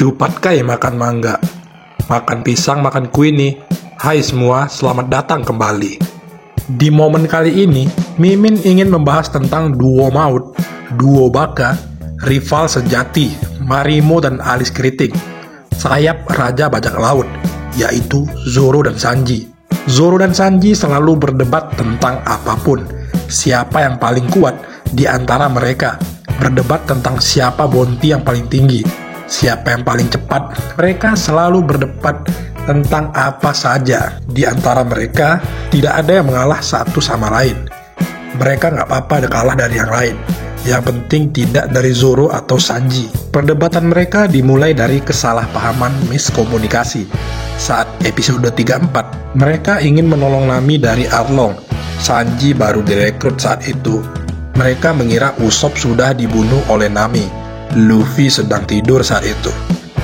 Cupat kai makan mangga, makan pisang, makan kue nih. Hai semua, selamat datang kembali. Di momen kali ini, Mimin ingin membahas tentang duo maut, duo baka, rival sejati, Marimo dan Alis Keriting, sayap raja bajak laut, yaitu Zoro dan Sanji. Zoro dan Sanji selalu berdebat tentang apapun, siapa yang paling kuat di antara mereka, berdebat tentang siapa bonti yang paling tinggi, siapa yang paling cepat. Mereka selalu berdebat tentang apa saja. Di antara mereka, tidak ada yang mengalah satu sama lain. Mereka nggak apa-apa kalah dari yang lain. Yang penting tidak dari Zoro atau Sanji. Perdebatan mereka dimulai dari kesalahpahaman miskomunikasi. Saat episode 34, mereka ingin menolong Nami dari Arlong. Sanji baru direkrut saat itu. Mereka mengira Usopp sudah dibunuh oleh Nami. Luffy sedang tidur saat itu.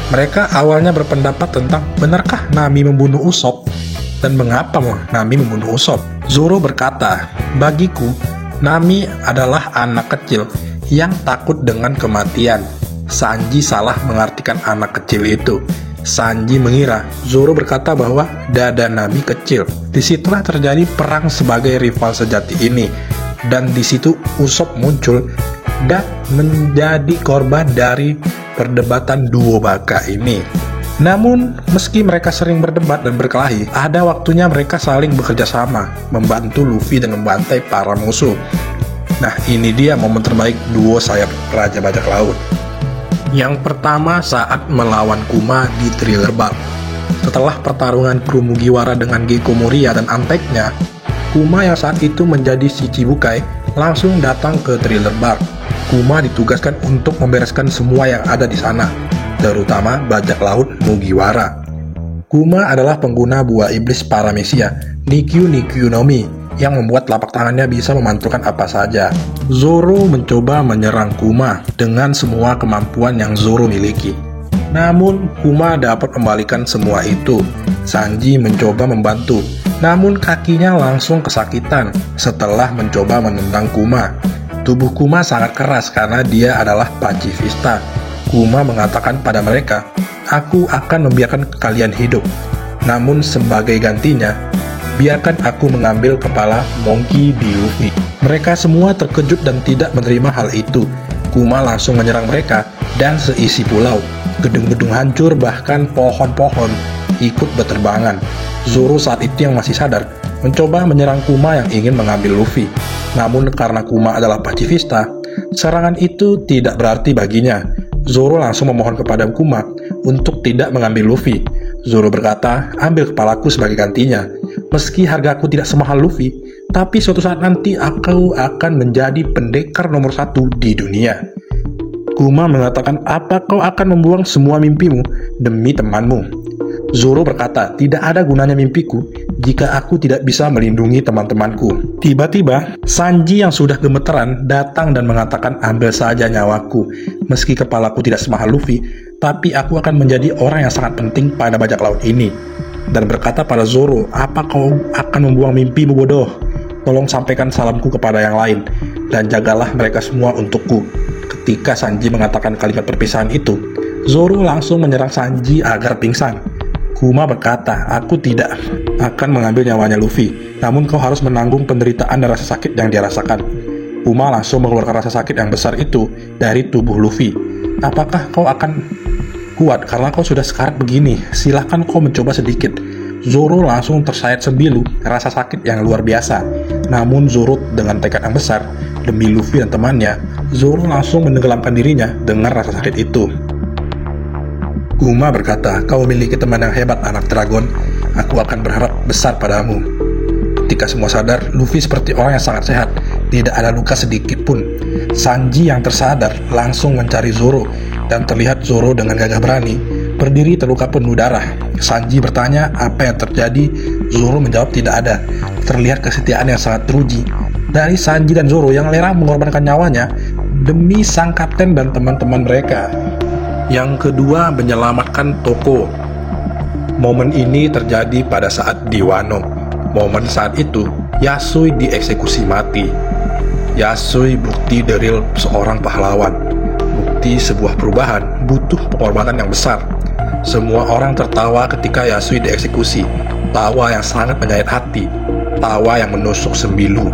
Mereka awalnya berpendapat tentang benarkah Nami membunuh Usopp dan mengapa Nami membunuh Usopp. Zoro berkata, bagiku Nami adalah anak kecil yang takut dengan kematian. Sanji salah mengartikan anak kecil itu. Sanji mengira Zoro berkata bahwa dada Nami kecil. Disitulah terjadi perang sebagai rival sejati ini. Dan di situ Usopp muncul dan menjadi korban dari perdebatan duo baka ini. Namun, meski mereka sering berdebat dan berkelahi, ada waktunya mereka saling bekerja sama, membantu Luffy dan membantai para musuh. Nah, ini dia momen terbaik duo sayap Raja Bajak Laut. Yang pertama saat melawan Kuma di Thriller Bark. Setelah pertarungan kru Mugiwara dengan Gekko Moria dan Anteknya, Kuma yang saat itu menjadi Shichibukai langsung datang ke Thriller Bark. Kuma ditugaskan untuk membereskan semua yang ada di sana, terutama bajak laut Mugiwara. Kuma adalah pengguna buah iblis Paramecia, Nikyu no Mi, yang membuat telapak tangannya bisa memantulkan apa saja. Zoro mencoba menyerang Kuma dengan semua kemampuan yang Zoro miliki. Namun, Kuma dapat membalikan semua itu. Sanji mencoba membantu, namun kakinya langsung kesakitan setelah mencoba menendang Kuma. Tubuh Kuma sangat keras karena dia adalah pacifista. Kuma mengatakan pada mereka, aku akan membiarkan kalian hidup. Namun sebagai gantinya, biarkan aku mengambil kepala Monkey D. Luffy. Mereka semua terkejut dan tidak menerima hal itu. Kuma langsung menyerang mereka dan seisi pulau. Gedung-gedung hancur, bahkan pohon-pohon ikut berterbangan. Zoro saat itu yang masih sadar, mencoba menyerang Kuma yang ingin mengambil Luffy. Namun karena Kuma adalah pacifista, serangan itu tidak berarti baginya. Zoro langsung memohon kepada Kuma untuk tidak mengambil Luffy. Zoro berkata, ambil kepalaku sebagai gantinya. Meski hargaku tidak semahal Luffy, tapi suatu saat nanti aku akan menjadi pendekar nomor 1 di dunia. Kuma mengatakan, apa kau akan membuang semua mimpimu demi temanmu? Zoro berkata, tidak ada gunanya mimpiku jika aku tidak bisa melindungi teman-temanku. Tiba-tiba, Sanji yang sudah gemeteran datang dan mengatakan, ambil saja nyawaku. Meski kepalaku tidak semahal Luffy, tapi aku akan menjadi orang yang sangat penting pada bajak laut ini. Dan berkata pada Zoro, apa kau akan membuang mimpimu bodoh? Tolong sampaikan salamku kepada yang lain, dan jagalah mereka semua untukku. Ketika Sanji mengatakan kalimat perpisahan itu, Zoro langsung menyerang Sanji agar pingsan. Kuma berkata, aku tidak akan mengambil nyawanya Luffy, namun kau harus menanggung penderitaan dan rasa sakit yang dia rasakan. Kuma langsung mengeluarkan rasa sakit yang besar itu dari tubuh Luffy. Apakah kau akan kuat karena kau sudah sekarat begini? Silahkan kau mencoba sedikit. Zoro langsung tersayat sembilu rasa sakit yang luar biasa. Namun Zoro dengan tekad yang besar demi Luffy dan temannya, Zoro langsung menenggelamkan dirinya dengan rasa sakit itu. Kuma berkata, kau memiliki teman yang hebat anak dragon, aku akan berharap besar padamu. Ketika semua sadar, Luffy seperti orang yang sangat sehat, tidak ada luka sedikit pun. Sanji yang tersadar langsung mencari Zoro, dan terlihat Zoro dengan gagah berani berdiri terluka penuh darah. Sanji bertanya apa yang terjadi. Zoro menjawab tidak ada. Terlihat kesetiaan yang sangat teruji dari Sanji dan Zoro yang rela mengorbankan nyawanya demi sang kapten dan teman-teman mereka. Yang kedua, menyelamatkan Toko. Momen ini terjadi pada saat di Wano. Momen saat itu, Yasui dieksekusi mati. Yasui bukti the real seorang pahlawan. seperti sebuah perubahan butuh pengorbanan yang besar. Semua orang tertawa ketika Yasui dieksekusi. Tawa yang sangat menyayat hati, tawa yang menusuk sembilu,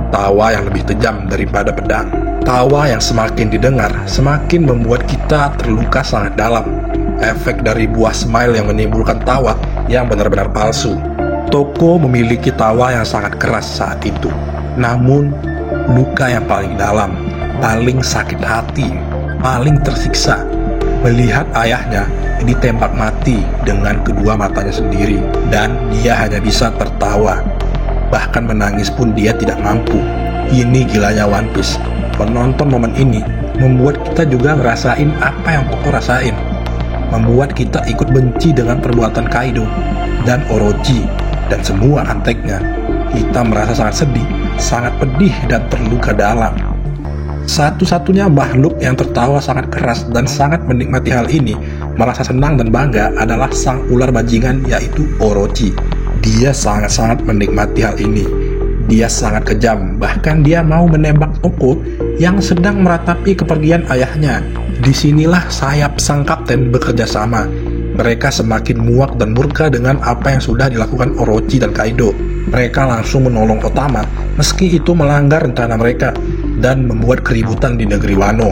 tawa yang lebih tajam daripada pedang, tawa yang semakin didengar semakin membuat kita terluka sangat dalam. Efek dari buah smile yang menimbulkan tawa yang benar-benar palsu. Toko memiliki tawa yang sangat keras saat itu, namun luka yang paling dalam, paling sakit hati, paling tersiksa, melihat ayahnya ditembak mati dengan kedua matanya sendiri, dan dia hanya bisa tertawa. Bahkan menangis pun dia tidak mampu. Ini gilanya One Piece. Menonton momen ini membuat kita juga ngerasain apa yang Toko rasain, membuat kita ikut benci dengan perbuatan Kaido dan Orochi dan semua anteknya. Kita merasa sangat sedih, sangat pedih dan terluka dalam. Satu-satunya makhluk yang tertawa sangat keras dan sangat menikmati hal ini, merasa senang dan bangga adalah sang ular bajingan, yaitu Orochi. Dia sangat-sangat menikmati hal ini. Dia sangat kejam, bahkan dia mau menembak Toko yang sedang meratapi kepergian ayahnya. Disinilah sayap sang kapten bekerja sama. Mereka semakin muak dan murka dengan apa yang sudah dilakukan Orochi dan Kaido. Mereka langsung menolong Otama, meski itu melanggar rencana mereka dan membuat keributan di negeri Wano.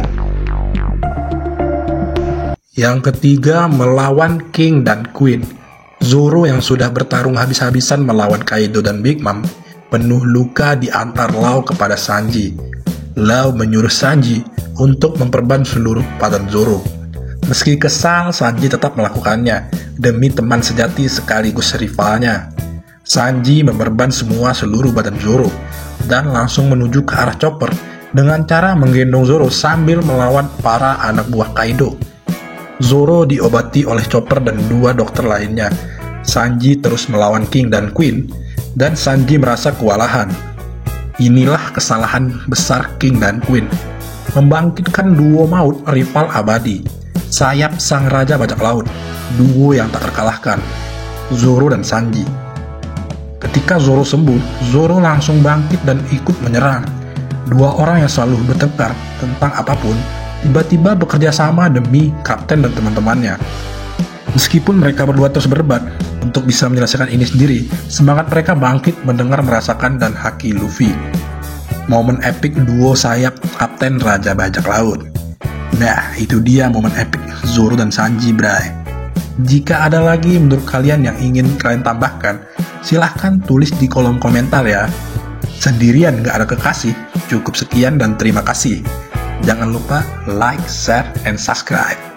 Yang ketiga, melawan King dan Queen. Zoro yang sudah bertarung habis-habisan melawan Kaido dan Big Mom, penuh luka diantar Lau kepada Sanji. Lau menyuruh Sanji untuk memperban seluruh badan Zoro. Meski kesal, Sanji tetap melakukannya demi teman sejati sekaligus rivalnya. Sanji memperban seluruh badan Zoro dan langsung menuju ke arah chopper dengan cara menggendong Zoro sambil melawan para anak buah Kaido. Zoro diobati oleh Chopper dan dua dokter lainnya. Sanji terus melawan King dan Queen, dan Sanji merasa kewalahan. Inilah kesalahan besar King dan Queen, membangkitkan duo maut rival abadi, sayap sang raja bajak laut, duo yang tak terkalahkan, Zoro dan Sanji. Ketika Zoro sembuh, Zoro langsung bangkit dan ikut menyerang. Dua orang yang selalu bertengkar tentang apapun, tiba-tiba bekerja sama demi kapten dan teman-temannya. Meskipun mereka berdua terus berdebat untuk bisa menyelesaikan ini sendiri, semangat mereka bangkit mendengar, merasakan, dan haki Luffy. Momen epik duo sayap kapten raja bajak laut. Nah, itu dia momen epik Zoro dan Sanji, bray. Jika ada lagi menurut kalian yang ingin kalian tambahkan, silahkan tulis di kolom komentar ya. Sendirian gak ada kekasih. Cukup sekian dan terima kasih. Jangan lupa like, share, and subscribe.